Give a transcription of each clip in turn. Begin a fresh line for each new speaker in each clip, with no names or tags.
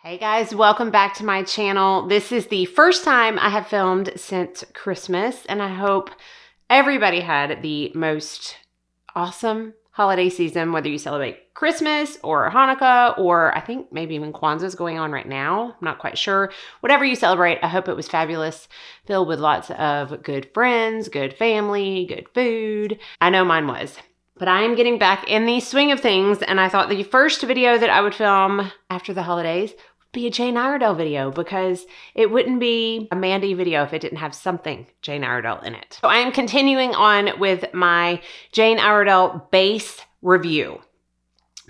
Hey guys, welcome back to my channel. This is the first time I have filmed since Christmas, and I hope everybody had the most awesome holiday season, whether you celebrate Christmas or Hanukkah, or I think maybe even Kwanzaa is going on right now. I'm not quite sure. Whatever you celebrate, I hope it was fabulous, filled with lots of good friends, good family, good food. I know mine was. But I am getting back in the swing of things, and I thought the first video that I would film after the holidays be a Jane Iredale video, because it wouldn't be a Mandy video if it didn't have something Jane Iredale in it. So I am continuing on with my Jane Iredale base review,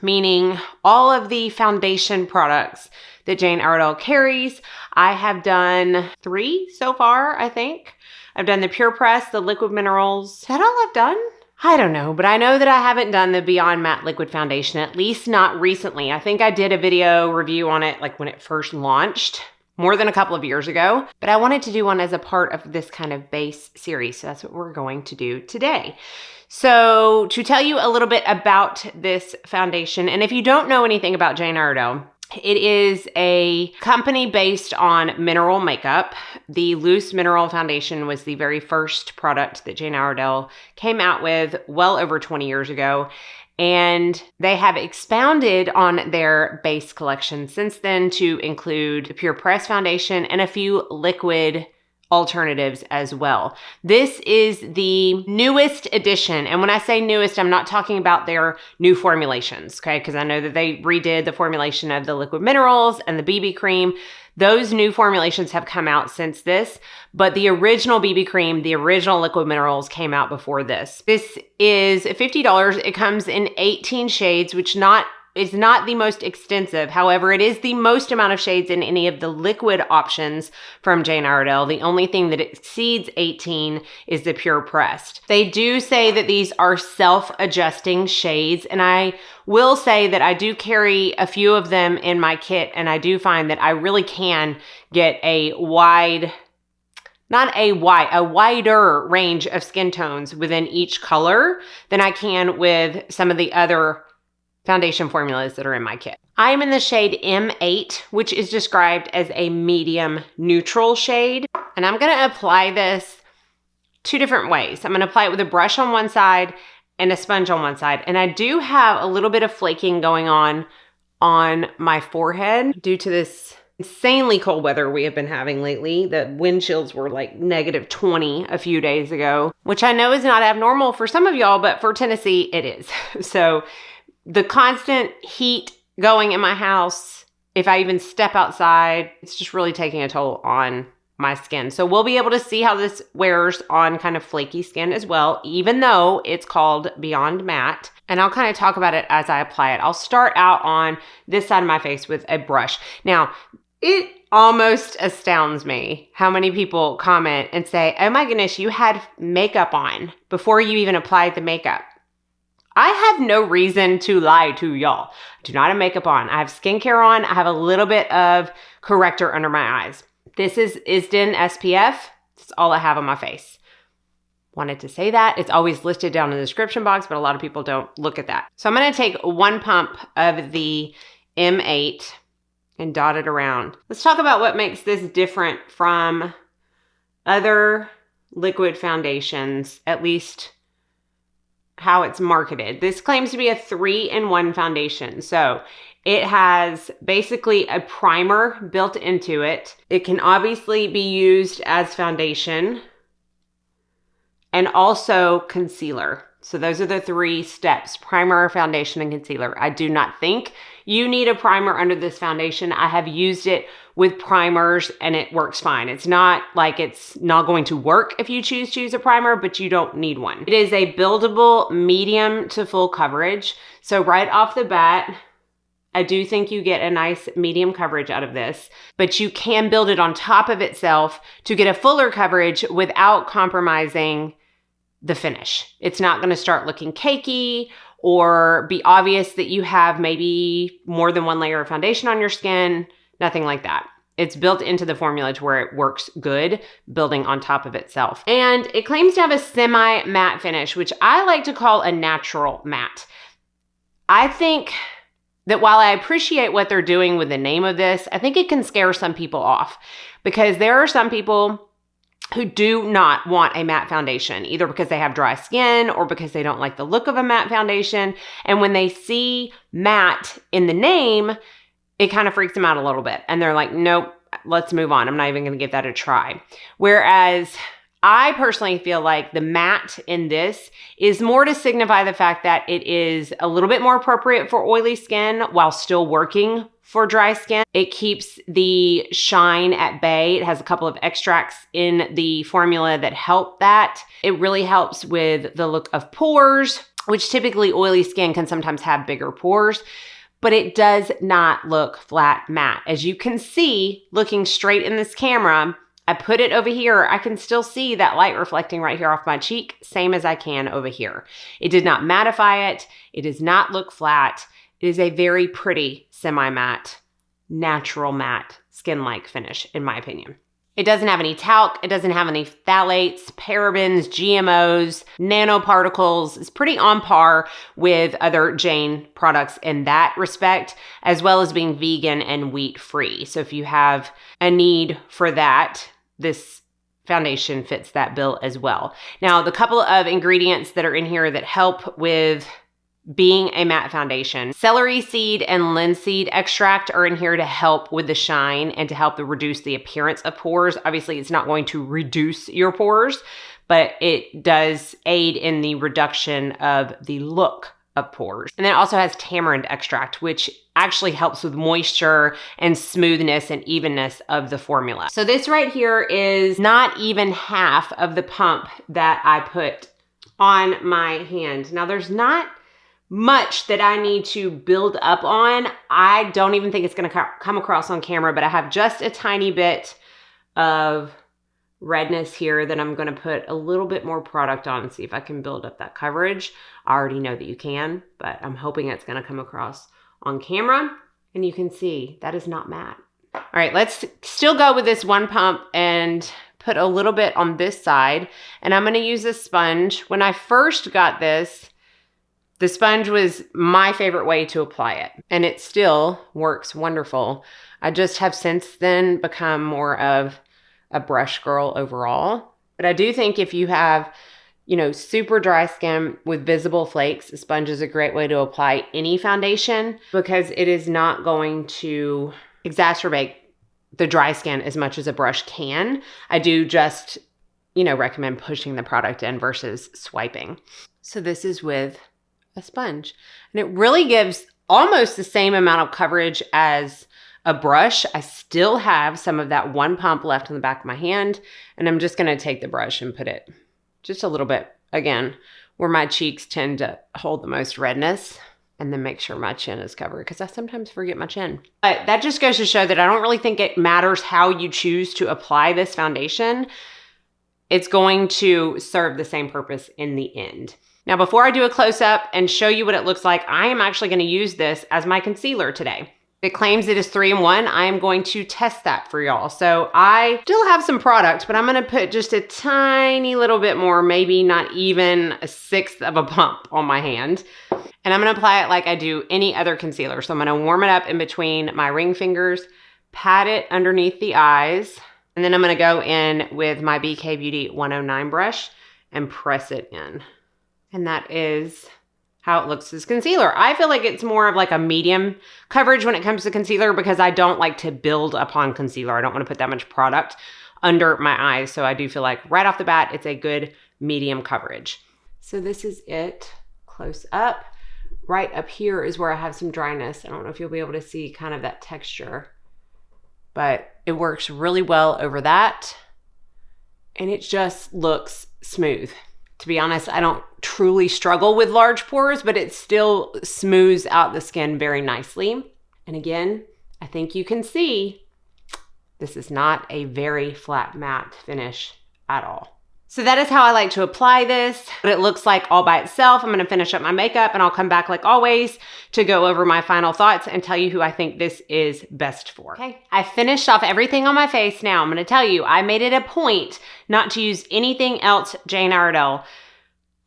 meaning all of the foundation products that Jane Iredale carries. I have done 3 so far, I think. I've done the Pure Press, the Liquid Minerals. Is that all I've done? I don't know, but I know that I haven't done the Beyond Matte Liquid Foundation, at least not recently. I think I did a video review on it like when it first launched, more than a couple of years ago, but I wanted to do one as a part of this kind of base series, so that's what we're going to do today. So to tell you a little bit about this foundation, and if you don't know anything about Jane Iredale, it is a company based on mineral makeup. The Loose Mineral Foundation was the very first product that Jane Iredale came out with well over 20 years ago. And they have expounded on their base collection since then to include the Pure Press Foundation and a few liquid alternatives as well. This is the newest edition. And when I say newest, I'm not talking about their new formulations, okay? Because I know that they redid the formulation of the Liquid Minerals and the BB cream. Those new formulations have come out since this, but the original BB cream, the original Liquid Minerals came out before this. This is $50. It comes in 18 shades, which is not the most extensive. However, it is the most amount of shades in any of the liquid options from Jane Iredale. The only thing that exceeds 18 is the Pure Pressed. They do say that these are self-adjusting shades, and I will say that I do carry a few of them in my kit, and I do find that I really can get a wider range of skin tones within each color than I can with some of the other foundation formulas that are in my kit. I am in the shade M8, which is described as a medium neutral shade. And I'm gonna apply this 2 different ways. I'm gonna apply it with a brush on one side and a sponge on one side. And I do have a little bit of flaking going on my forehead due to this insanely cold weather we have been having lately. The wind chills were like -20 a few days ago, which I know is not abnormal for some of y'all, but for Tennessee, it is. So the constant heat going in my house, if I even step outside, it's just really taking a toll on my skin. So we'll be able to see how this wears on kind of flaky skin as well, even though it's called Beyond Matte. And I'll kind of talk about it as I apply it. I'll start out on this side of my face with a brush. Now, it almost astounds me how many people comment and say, oh my goodness, you had makeup on before you even applied the makeup. I have no reason to lie to y'all. I do not have makeup on. I have skincare on. I have a little bit of corrector under my eyes. This is Isden SPF. That's all I have on my face. Wanted to say that. It's always listed down in the description box, but a lot of people don't look at that. So I'm going to take 1 pump of the M8 and dot it around. Let's talk about what makes this different from other liquid foundations, at least how it's marketed. This claims to be a 3-in-1 foundation. So it has basically a primer built into it. It can obviously be used as foundation and also concealer. So those are the 3 steps: primer, foundation, and concealer. I do not think you need a primer under this foundation. I have used it with primers and it works fine. It's not like it's not going to work if you choose to use a primer, but you don't need one. It is a buildable medium to full coverage. So right off the bat, I do think you get a nice medium coverage out of this, but you can build it on top of itself to get a fuller coverage without compromising the finish. It's not going to start looking cakey or be obvious that you have maybe more than 1 layer of foundation on your skin. Nothing like that. It's built into the formula to where it works good, building on top of itself. And it claims to have a semi-matte finish, which I like to call a natural matte. I think that while I appreciate what they're doing with the name of this, I think it can scare some people off because there are some people who do not want a matte foundation, either because they have dry skin or because they don't like the look of a matte foundation. And when they see matte in the name, it kind of freaks them out a little bit. And they're like, nope, let's move on. I'm not even going to give that a try. Whereas I personally feel like the matte in this is more to signify the fact that it is a little bit more appropriate for oily skin while still working for dry skin. It keeps the shine at bay. It has a couple of extracts in the formula that help that. It really helps with the look of pores, which typically oily skin can sometimes have bigger pores, but it does not look flat matte. As you can see, looking straight in this camera, I put it over here. I can still see that light reflecting right here off my cheek, same as I can over here. It did not mattify it. It does not look flat. It is a very pretty semi-matte, natural matte, skin-like finish, in my opinion. It doesn't have any talc. It doesn't have any phthalates, parabens, GMOs, nanoparticles. It's pretty on par with other Jane products in that respect, as well as being vegan and wheat-free. So if you have a need for that, this foundation fits that bill as well. Now, the couple of ingredients that are in here that help with being a matte foundation, celery seed and linseed extract are in here to help with the shine and to help reduce the appearance of pores. Obviously, it's not going to reduce your pores, but it does aid in the reduction of the look of pores. And then it also has tamarind extract, which actually helps with moisture and smoothness and evenness of the formula. So this right here is not even half of the pump that I put on my hand. Now there's not much that I need to build up on. I don't even think it's going to come across on camera, but I have just a tiny bit of redness here that I'm going to put a little bit more product on and see if I can build up that coverage. I already know that you can, but I'm hoping it's going to come across on camera and you can see that is not matte. All right, let's still go with this one pump and put a little bit on this side. And I'm going to use a sponge. When I first got this, the sponge was my favorite way to apply it, and it still works wonderful. I just have since then become more of a brush girl overall. But I do think if you have, super dry skin with visible flakes, a sponge is a great way to apply any foundation because it is not going to exacerbate the dry skin as much as a brush can. I do just, recommend pushing the product in versus swiping. So this is with a sponge, and it really gives almost the same amount of coverage as a brush. I still have some of that one pump left on the back of my hand, and I'm just going to take the brush and put it just a little bit, again, where my cheeks tend to hold the most redness, and then make sure my chin is covered because I sometimes forget my chin. But that just goes to show that I don't really think it matters how you choose to apply this foundation. It's going to serve the same purpose in the end. Now, before I do a close-up and show you what it looks like, I am actually going to use this as my concealer today. It claims it is 3-in-1. I am going to test that for y'all. So I still have some product, but I'm going to put just a tiny little bit more, maybe not even a sixth of a pump on my hand. And I'm going to apply it like I do any other concealer. So I'm going to warm it up in between my ring fingers, pat it underneath the eyes, and then I'm going to go in with my BK Beauty 109 brush and press it in. And that is how it looks as concealer. I feel like it's more of like a medium coverage when it comes to concealer because I don't like to build upon concealer. I don't want to put that much product under my eyes. So I do feel like right off the bat, it's a good medium coverage. So this is it close up. Right up here is where I have some dryness. I don't know if you'll be able to see kind of that texture, but it works really well over that. And it just looks smooth. To be honest, I don't truly struggle with large pores, but it still smooths out the skin very nicely. And again, I think you can see this is not a very flat matte finish at all. So that is how I like to apply this. What it looks like all by itself. I'm going to finish up my makeup and I'll come back like always to go over my final thoughts and tell you who I think this is best for. Okay, I finished off everything on my face. Now I'm going to tell you, I made it a point not to use anything else Jane Iredale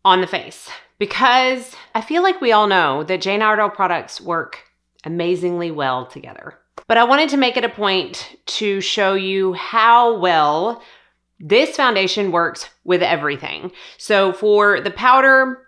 on the face because I feel like we all know that Jane Iredale products work amazingly well together. But I wanted to make it a point to show you how well this foundation works with everything. So for the powder,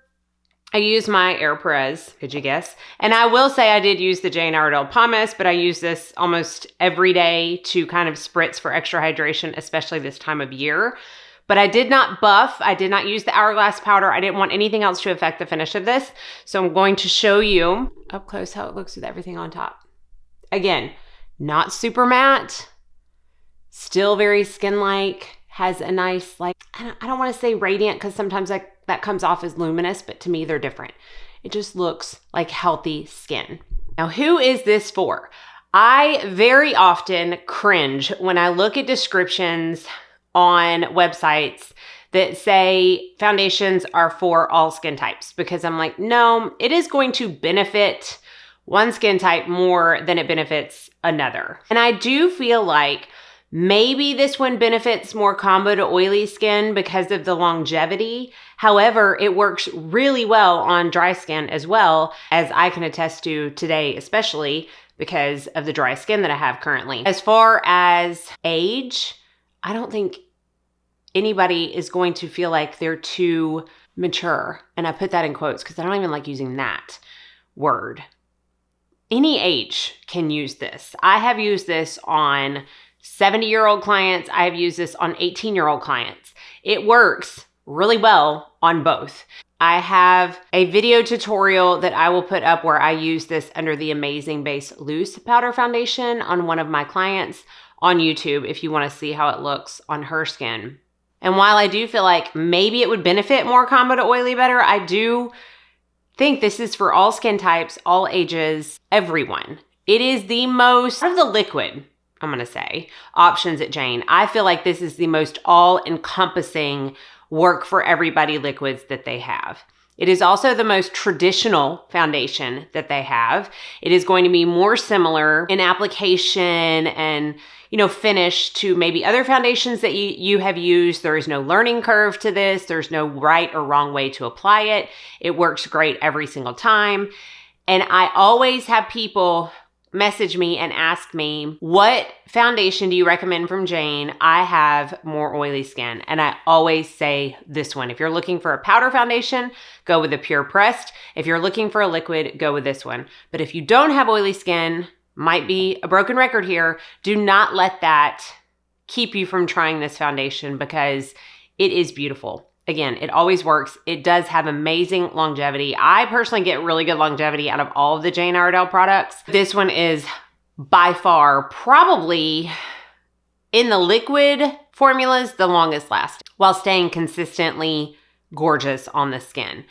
I use my Airpress, could you guess? And I will say I did use the Jane Iredale Pumice, but I use this almost every day to kind of spritz for extra hydration, especially this time of year. But I did not buff. I did not use the Hourglass powder. I didn't want anything else to affect the finish of this. So I'm going to show you up close how it looks with everything on top. Again, not super matte, still very skin-like, has a nice, like, I don't want to say radiant because sometimes that comes off as luminous, but to me they're different. It just looks like healthy skin. Now, who is this for? I very often cringe when I look at descriptions on websites that say foundations are for all skin types, because I'm like, no, it is going to benefit one skin type more than it benefits another. And I do feel like maybe this one benefits more combo to oily skin because of the longevity. However, it works really well on dry skin as well, as I can attest to today, especially because of the dry skin that I have currently. As far as age, I don't think anybody is going to feel like they're too mature. And I put that in quotes because I don't even like using that word. Any age can use this. I have used this on 70-year-old clients. I have used this on 18-year-old clients. It works really well on both. I have a video tutorial that I will put up where I use this under the Amazing Base Loose Powder Foundation on one of my clients on YouTube if you want to see how it looks on her skin. And while I do feel like maybe it would benefit more combo to oily better, I do think this is for all skin types, all ages, everyone. It is the most, out of the liquid, I'm going to say, options at Jane, I feel like this is the most all-encompassing work for everybody liquids that they have. It is also the most traditional foundation that they have. It is going to be more similar in application and, finish to maybe other foundations that you have used. There is no learning curve to this. There's no right or wrong way to apply it. It works great every single time. And I always have people message me and ask me, what foundation do you recommend from Jane? I have more oily skin. And I always say this one. If you're looking for a powder foundation, go with the Pure Pressed. If you're looking for a liquid, go with this one. But if you don't have oily skin, might be a broken record here, do not let that keep you from trying this foundation because it is beautiful. Again, it always works. It does have amazing longevity. I personally get really good longevity out of all of the Jane Iredale products. This one is by far probably in the liquid formulas the longest lasting while staying consistently gorgeous on the skin.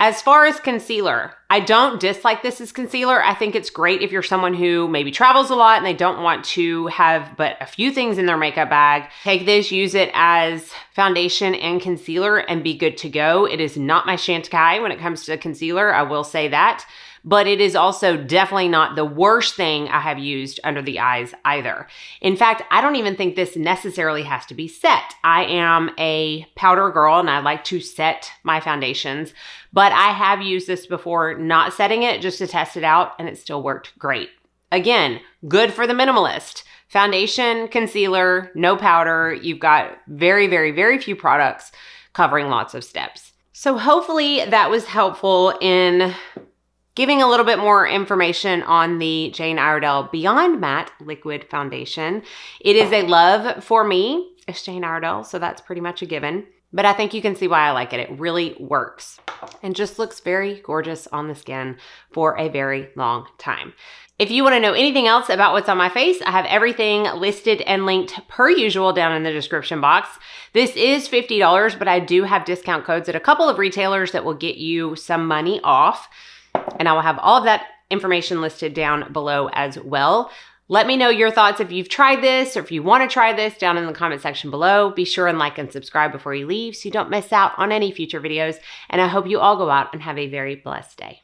As far as concealer, I don't dislike this as concealer. I think it's great if you're someone who maybe travels a lot and they don't want to have but a few things in their makeup bag. Take this, use it as foundation and concealer and be good to go. It is not my Chantecaille when it comes to concealer, I will say that. But it is also definitely not the worst thing I have used under the eyes either. In fact, I don't even think this necessarily has to be set. I am a powder girl and I like to set my foundations, but I have used this before not setting it just to test it out and it still worked great. Again, good for the minimalist. Foundation, concealer, no powder. You've got very, very, very few products covering lots of steps. So hopefully that was helpful in giving a little bit more information on the Jane Iredale Beyond Matte Liquid Foundation. It is a love for me. It's Jane Iredale, so that's pretty much a given. But I think you can see why I like it. It really works and just looks very gorgeous on the skin for a very long time. If you want to know anything else about what's on my face, I have everything listed and linked per usual down in the description box. This is $50, but I do have discount codes at a couple of retailers that will get you some money off. And I will have all of that information listed down below as well. Let me know your thoughts if you've tried this or if you want to try this down in the comment section below. Be sure and like and subscribe before you leave so you don't miss out on any future videos. And I hope you all go out and have a very blessed day.